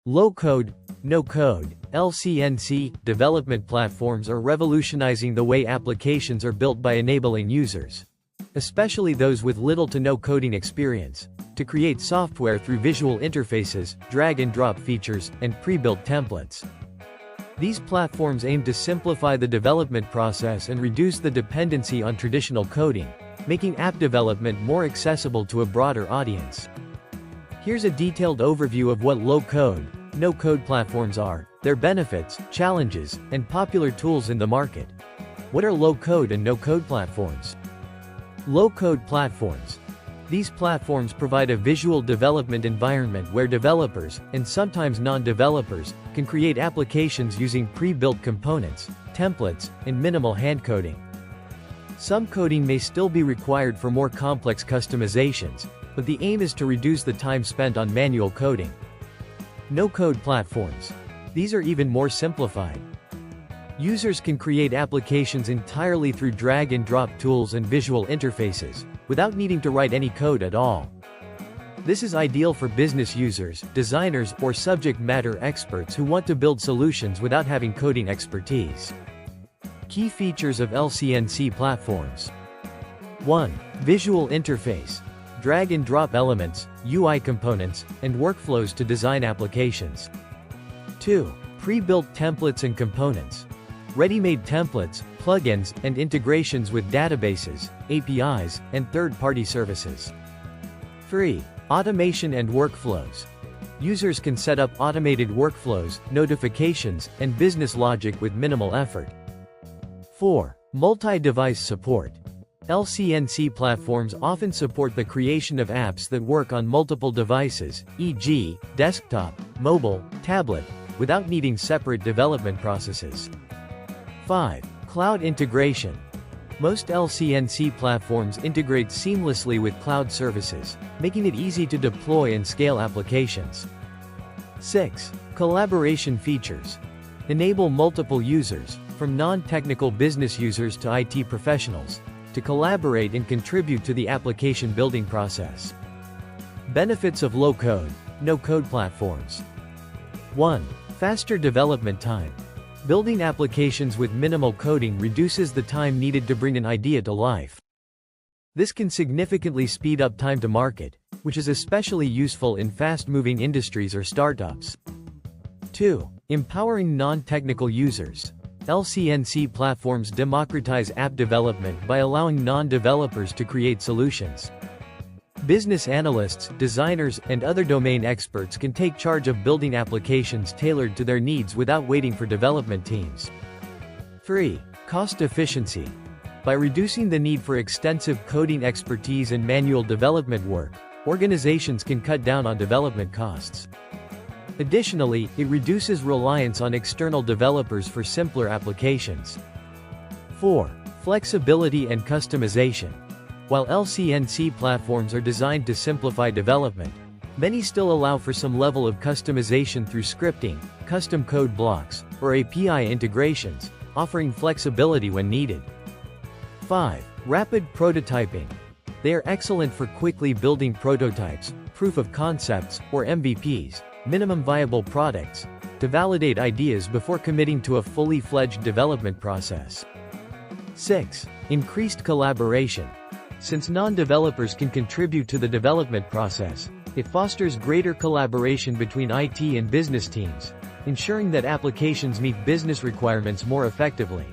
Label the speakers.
Speaker 1: Low-code, no-code, LCNC, development platforms are revolutionizing the way applications are built by enabling users, especially those with little to no coding experience, to create software through visual interfaces, drag-and-drop features, and pre-built templates. These platforms aim to simplify the development process and reduce the dependency on traditional coding, making app development more accessible to a broader audience. Here's a detailed overview of what low-code, no-code platforms are, their benefits, challenges, and popular tools in the market. What are low-code and no-code platforms? Low-code platforms. These platforms provide a visual development environment where developers, and sometimes non-developers, can create applications using pre-built components, templates, and minimal hand coding. Some coding may still be required for more complex customizations, but the aim is to reduce the time spent on manual coding. No-code platforms. These are even more simplified. Users can create applications entirely through drag-and-drop tools and visual interfaces, without needing to write any code at all. This is ideal for business users, designers, or subject matter experts who want to build solutions without having coding expertise. Key features of LCNC platforms. 1. Visual interface. Drag-and-drop elements, UI components, and workflows to design applications. 2. Pre-built templates and components. Ready-made templates, plugins, and integrations with databases, APIs, and third-party services. 3. Automation and workflows. Users can set up automated workflows, notifications, and business logic with minimal effort. 4. Multi-device support. LCNC platforms often support the creation of apps that work on multiple devices, e.g., desktop, mobile, tablet, without needing separate development processes. 5. Cloud integration. Most LCNC platforms integrate seamlessly with cloud services, making it easy to deploy and scale applications. 6. Collaboration features. Enable multiple users, from non-technical business users to IT professionals, to collaborate and contribute to the application building process. Benefits of low-code, no-code platforms. 1. Faster development time. Building applications with minimal coding reduces the time needed to bring an idea to life. This can significantly speed up time to market, which is especially useful in fast-moving industries or startups. 2. Empowering non-technical users. LCNC platforms democratize app development by allowing non-developers to create solutions. Business analysts, designers, and other domain experts can take charge of building applications tailored to their needs without waiting for development teams. 3. Cost efficiency. By reducing the need for extensive coding expertise and manual development work, organizations can cut down on development costs. Additionally, it reduces reliance on external developers for simpler applications. 4. Flexibility and customization. While LCNC platforms are designed to simplify development, many still allow for some level of customization through scripting, custom code blocks, or API integrations, offering flexibility when needed. 5. Rapid prototyping. They are excellent for quickly building prototypes, proof of concepts, or MVPs, minimum viable products, to validate ideas before committing to a fully fledged development process. 6. Increased collaboration. Since non-developers can contribute to the development process, it fosters greater collaboration between IT and business teams, ensuring that applications meet business requirements more effectively.